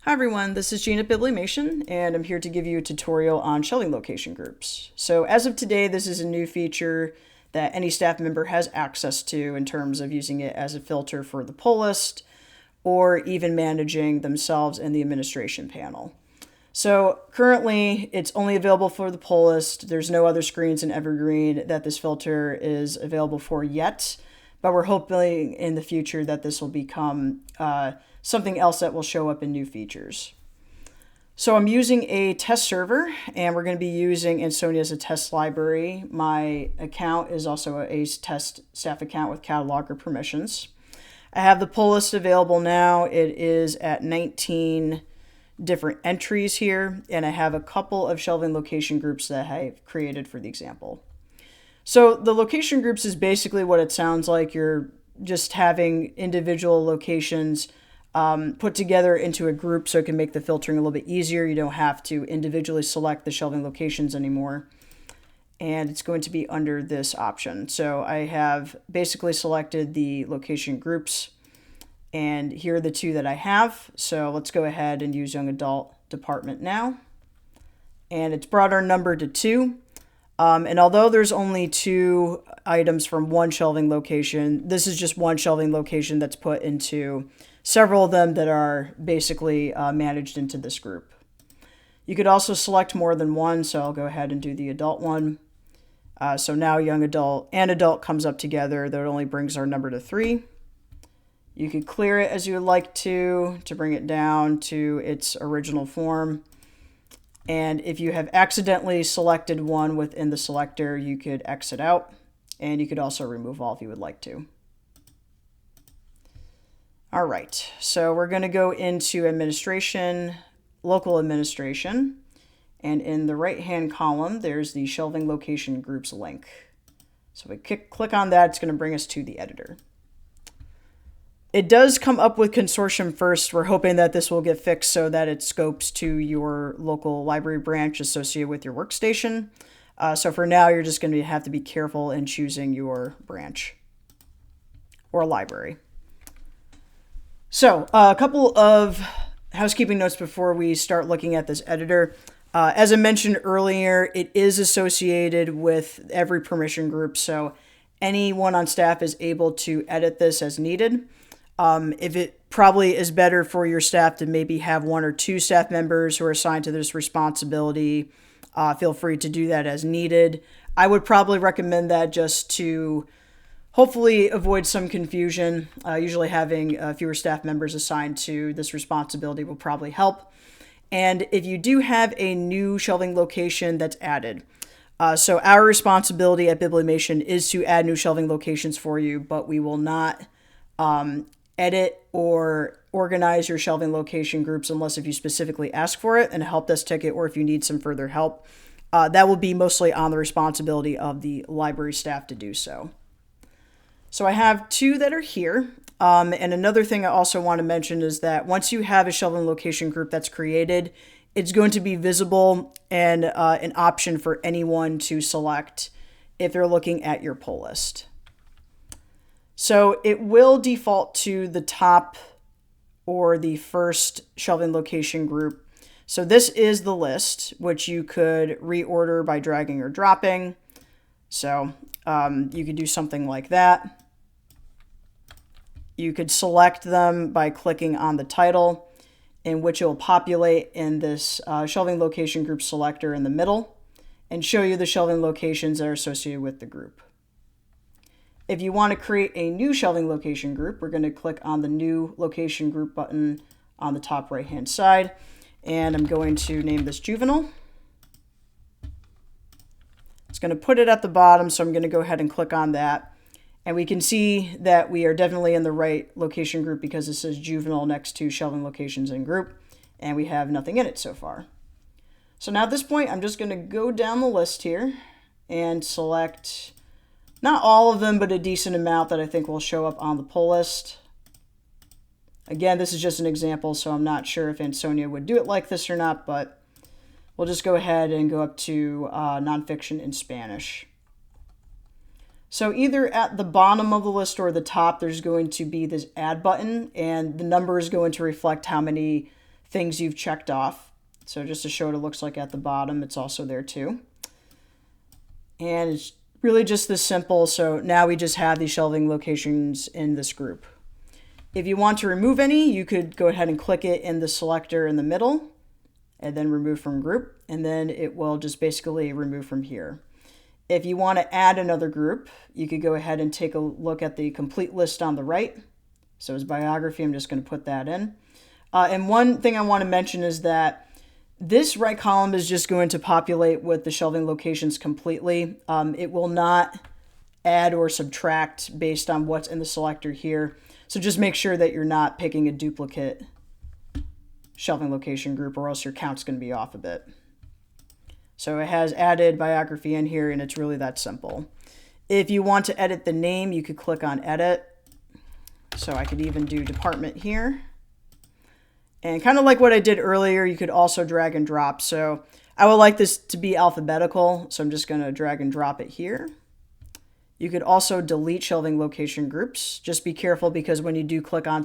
Hi everyone, this is Gina Biblimation, and I'm here to give you a tutorial on shelving location groups. So as of today, this is a new feature that any staff member has access to in terms of using it as a filter for the pull list or even managing themselves in the administration panel. So currently, it's only available for the pull list. There's no other screens in Evergreen that this filter is available for yet, but we're hoping in the future that this will become something else that will show up in new features. So I'm using a test server, and we're going to be using Ansonia as a test library. My account is also a test staff account with cataloger permissions. I have the pull list available now. It is at 19 different entries here, and I have a couple of shelving location groups that I've created for the example. So the location groups is basically what it sounds like. You're just having individual locations put together into a group so it can make the filtering a little bit easier. You don't have to individually select the shelving locations anymore. And it's going to be under this option. So I have basically selected the location groups, and here are the two that I have. So let's go ahead and use young adult department now. And it's brought our number to 2. And although there's only 2 items from one shelving location, this is just one shelving location that's put into several of them that are basically managed into this group. You could also select more than one, so I'll go ahead and do the adult one. So now young adult and adult comes up together. That only brings our number to 3. You could clear it as you would like to bring it down to its original form. And if you have accidentally selected one within the selector, you could exit out, and you could also remove all if you would like to. All right, so we're going to go into administration, local administration, and in the right-hand column, there's the shelving location groups link. So if we click on that, it's going to bring us to the editor. It does come up with consortium first. We're hoping that this will get fixed so that it scopes to your local library branch associated with your workstation. So for now, you're just going to have to be careful in choosing your branch or library. So a couple of housekeeping notes before we start looking at this editor. As I mentioned earlier, it is associated with every permission group, so anyone on staff is able to edit this as needed. If it probably is better for your staff to maybe have 1 or 2 staff members who are assigned to this responsibility, feel free to do that as needed. I would probably recommend that just to hopefully avoid some confusion. Usually having fewer staff members assigned to this responsibility will probably help. And if you do have a new shelving location that's added, so our responsibility at Biblimation is to add new shelving locations for you, but we will not edit or organize your shelving location groups unless if you specifically ask for it in a help desk ticket or if you need some further help. That will be mostly on the responsibility of the library staff to do so. So I have 2 that are here. And another thing I also want to mention is that once you have a shelving location group that's created, it's going to be visible and an option for anyone to select if they're looking at your pull list. So it will default to the top or the first shelving location group. So this is the list, which you could reorder by dragging or dropping. So you could do something like that. You could select them by clicking on the title, in which it will populate in this shelving location group selector in the middle and show you the shelving locations that are associated with the group. If you want to create a new shelving location group, we're going to click on the new location group button on the top right hand side, and I'm going to name this juvenile. It's going to put it at the bottom, so I'm going to go ahead and click on that. And we can see that we are definitely in the right location group because it says juvenile next to shelving locations in group, and we have nothing in it so far. So now at this point, I'm just going to go down the list here and select not all of them, but a decent amount that I think will show up on the pull list. Again, this is just an example, so I'm not sure if Ansonia would do it like this or not, but we'll just go ahead and go up to nonfiction in Spanish. So either at the bottom of the list or the top, there's going to be this add button, and the number is going to reflect how many things you've checked off. So just to show what it looks like at the bottom, it's also there too. And it's really just this simple. So now we just have these shelving locations in this group. If you want to remove any, you could go ahead and click it in the selector in the middle and then remove from group. And then it will just basically remove from here. If you want to add another group, you could go ahead and take a look at the complete list on the right. So as biography, I'm just going to put that in. And one thing I want to mention is that this right column is just going to populate with the shelving locations completely. It will not add or subtract based on what's in the selector here. So just make sure that you're not picking a duplicate shelving location group, or else your count's going to be off a bit. So it has added biography in here, and it's really that simple. If you want to edit the name, you could click on edit. So I could even do department here. And kind of like what I did earlier, you could also drag and drop. So I would like this to be alphabetical, so I'm just going to drag and drop it here. You could also delete shelving location groups. Just be careful, because when you do click on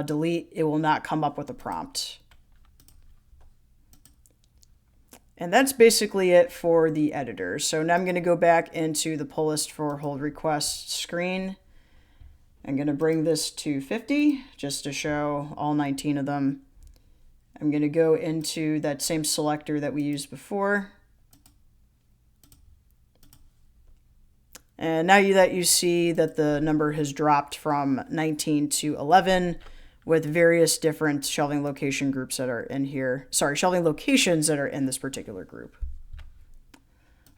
delete, it will not come up with a prompt. And that's basically it for the editor. So now I'm going to go back into the pull list for hold request screen. I'm going to bring this to 50 just to show all 19 of them. I'm going to go into that same selector that we used before. And now that you see that the number has dropped from 19 to 11 with various different shelving location groups that are in here. Sorry, shelving locations that are in this particular group.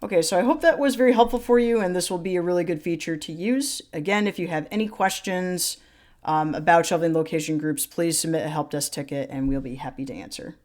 Okay, so I hope that was very helpful for you, and this will be a really good feature to use. Again, if you have any questions about shelving location groups, please submit a help desk ticket and we'll be happy to answer.